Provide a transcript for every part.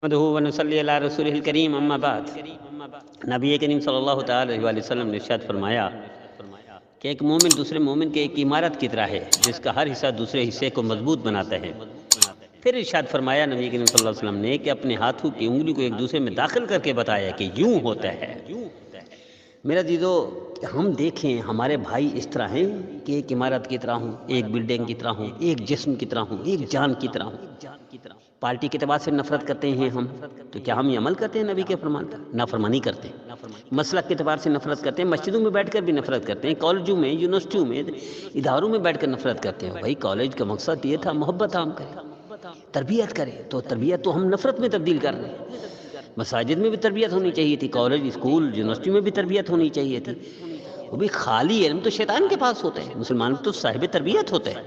نحمدہ ونصلی علی رسولہ الکریم اما بعد، نبی کریم صلی اللہ تعالی علیہ وآلہ وسلم نے ارشاد فرمایا کہ ایک مومن دوسرے مومن کے ایک عمارت کی طرح ہے جس کا ہر حصہ دوسرے حصے کو مضبوط بناتا ہے۔ پھر ارشاد فرمایا نبی کریم صلی اللہ علیہ وسلم نے کہ اپنے ہاتھوں کی انگلی کو ایک دوسرے میں داخل کر کے بتایا کہ یوں ہوتا ہے۔ میرا عزیزو، ہم دیکھیں ہمارے بھائی اس طرح ہیں کہ ایک عمارت کی طرح ہوں، ایک بلڈنگ کی طرح ہوں، ایک جسم کی طرح ہوں، ایک جان کی طرح ہوں۔ پارٹی کے اعتبار سے نفرت کرتے ہیں ہم، تو کیا ہم یہ عمل کرتے ہیں نبی کے فرمان پر؟ نافرمانی کرتے ہیں۔ مسلک کے اعتبار سے نفرت کرتے ہیں، مسجدوں میں بیٹھ کر بھی نفرت کرتے ہیں، کالجوں میں، یونیورسٹیوں میں، اداروں میں بیٹھ کر نفرت کرتے ہیں۔ بھائی کالج کا مقصد یہ تھا محبت عام کرے، تربیت کرے، تو تربیت تو ہم نفرت میں تبدیل کر رہے ہیں۔ مساجد میں بھی تربیت ہونی چاہیے تھی، کالج، اسکول، یونیورسٹی میں بھی تربیت ہونی چاہیے تھی۔ وہ بھی خالی علم تو شیطان کے پاس ہوتا ہے، مسلمان تو صاحب تربیت ہوتا ہے،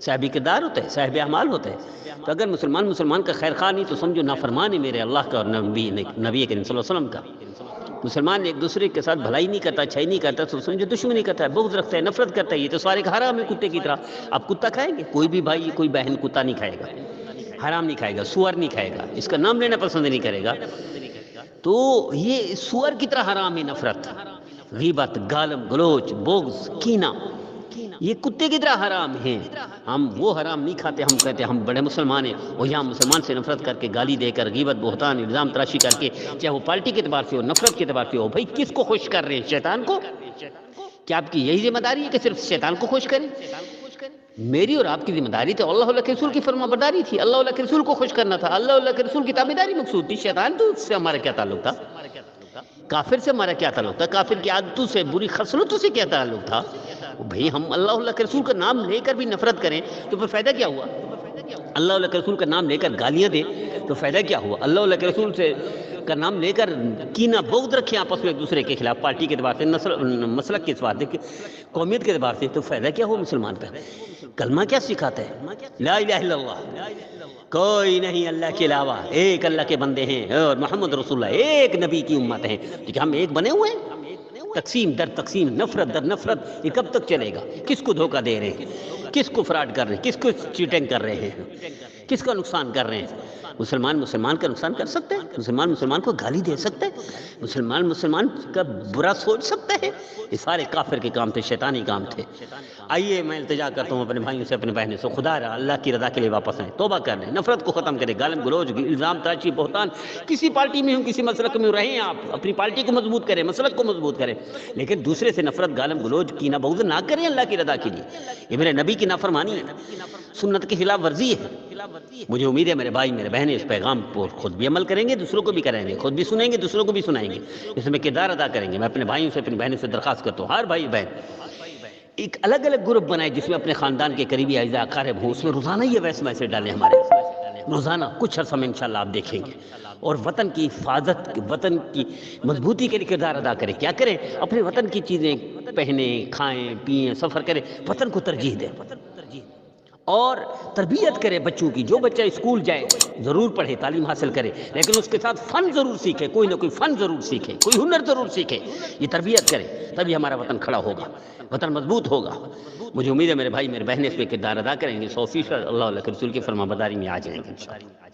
صاحب کردار ہوتا ہے، صاحب اعمال ہوتا ہے۔ تو اگر مسلمان کا خیر خواہ نہیں تو سمجھو نافرمان ہے میرے اللہ کا اور نبی کریم صلی اللہ علیہ وسلم کا۔ مسلمان ایک دوسرے کے ساتھ بھلائی نہیں کرتا، اچھائی نہیں کرتا تو سمجھو دشمنی کرتا ہے، بغض رکھتا ہے، نفرت کرتا ہے۔ یہ تو سارے کا حرام ہے کتے کی طرح۔ اب کتا کھائیں گے؟ کوئی بھی بھائی کوئی بہن کتا نہیں کھائے گا، حرام نہیں کھائے گا، سور نہیں کھائے گا، اس کا نام لینا پسند نہیں کرے گا۔ تو یہ سور کی طرح حرام ہے نفرت، غیبت، گالم گلوچ، بغض، کینہ، یہ کتے کی طرح حرام ہیں۔ ہم وہ حرام نہیں کھاتے، ہم کہتے ہیں ہم بڑے مسلمان ہیں، اور یہاں مسلمان سے نفرت کر کے، گالی دے کر، غیبت، بہتان، الزام تراشی کر کے، چاہے وہ پارٹی کے اعتبار سے ہو، نفرت کے اعتبار سے ہو، بھائی کس کو خوش کر رہے ہیں؟ شیطان کو؟ کیا آپ کی یہی ذمہ داری ہے کہ صرف شیطان کو خوش کریں؟ میری اور آپ کی ذمہ داری تو اللہ کے رسول کی فرما برداری تھی، اللہ کے رسول کو خوش کرنا تھا، اللہ کے رسول کی تابعداری مقصود تھی۔ شیطان تو اس سے ہمارا کیا تعلق تھا؟ کافر سے ہمارا کیا تعلق تھا؟ کافر کی عادتوں سے، بری خصلتوں سے کیا تعلق تھا؟ بھئی ہم اللہ کے رسول کا نام لے کر بھی نفرت کریں تو پھر فائدہ کیا ہوا؟ اللہ کے رسول کا نام لے کر گالیاں دیں تو فائدہ کیا ہوا؟ اللہ کے رسول سے کا نام لے کر کینہ بغض رکھیں آپس میں ایک دوسرے کے خلاف، پارٹی کے اعتبار سے، مسلک کے اعتبار سے، قومیت کے اعتبار سے، تو فائدہ کیا ہوا مسلمان پہ؟ کلمہ کیا سکھاتا ہے؟ لا الہ الا اللہ، کوئی نہیں اللہ کے علاوہ، ایک اللہ کے بندے ہیں اور محمد رسول اللہ ایک نبی کی امت ہیں۔ کیا ہم ایک بنے ہوئے ہیں؟ تقسیم در تقسیم، نفرت در نفرت، یہ کب تک چلے گا؟ کس کو دھوکہ دے رہے ہیں؟ کس کو فراڈ کر رہے ہیں؟ کس کو چیٹنگ کر رہے ہیں؟ کس کا نقصان کر رہے ہیں؟ مسلمان کا نقصان کر سکتا ہے؟ مسلمان کو گالی دے سکتا ہے؟ مسلمان کا برا سوچ سکتا ہے؟ یہ سارے کافر کے کام تھے، شیطانی کام تھے۔ آئیے میں التجا کرتا ہوں اپنے بھائیوں سے، اپنے بہنوں سے، خدا را اللہ کی رضا کے لیے واپس آئیں، توبہ کر لیں، نفرت کو ختم کریں، گالم گلوچ، الزام تراشی، بہتان، کسی پارٹی میں ہوں، کسی مسلک میں رہیں، آپ اپنی پارٹی کو مضبوط کریں، مسلک کو مضبوط کریں، لیکن دوسرے سے نفرت، گالم گلوچ، کینہ بغض نہ کریں اللہ کی رضا کے لیے۔ یہ میرے نبی کی نافرمانی ہے، سنت کی خلاف ورزی ہے۔ مجھے امید ہے میرے بھائی میرے بہنیں اس پیغام پر خود بھی عمل کریں گے، دوسروں کو بھی کریں گے، خود بھی سنیں گے، دوسروں کو بھی سنائیں گے، اس میں کردار ادا کریں گے۔ میں اپنے بھائیوں سے، اپنی بہنوں سے درخواست کرتا ہوں، ہر بھائی بہن ایک الگ الگ گروپ بنائے جس میں اپنے خاندان کے قریبی اعزاء اقارب ہوں، اس میں روزانہ یہ میسج ڈالیں ہمارے، روزانہ کچھ عرصہ میں انشاءاللہ آپ دیکھیں گے، اور وطن کی حفاظت، وطن کی مضبوطی کے لیے کردار ادا کریں۔ کیا کریں؟ اپنے وطن کی چیزیں پہنیں، کھائیں، پئیں، سفر کریں، وطن کو ترجیح دیں اور تربیت کرے بچوں کی۔ جو بچہ اسکول جائے ضرور پڑھے، تعلیم حاصل کرے، لیکن اس کے ساتھ فن ضرور سیکھے، کوئی نہ کوئی فن ضرور سیکھے، کوئی ہنر ضرور سیکھے، یہ تربیت کرے، تبھی ہمارا وطن کھڑا ہوگا، وطن مضبوط ہوگا۔ مجھے امید ہے میرے بھائی میرے بہنیں اس پہ کردار ادا کریں گے، 100% اللہ کے رسول کی فرما برداری میں آ جائیں گے انشاءاللہ۔